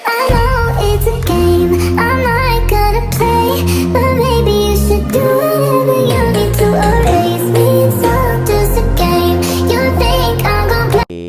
I know it's a game, I'm not gonna play, but maybe you should do whatever you need to erase me. It's all just a game. You think I'm gonna play?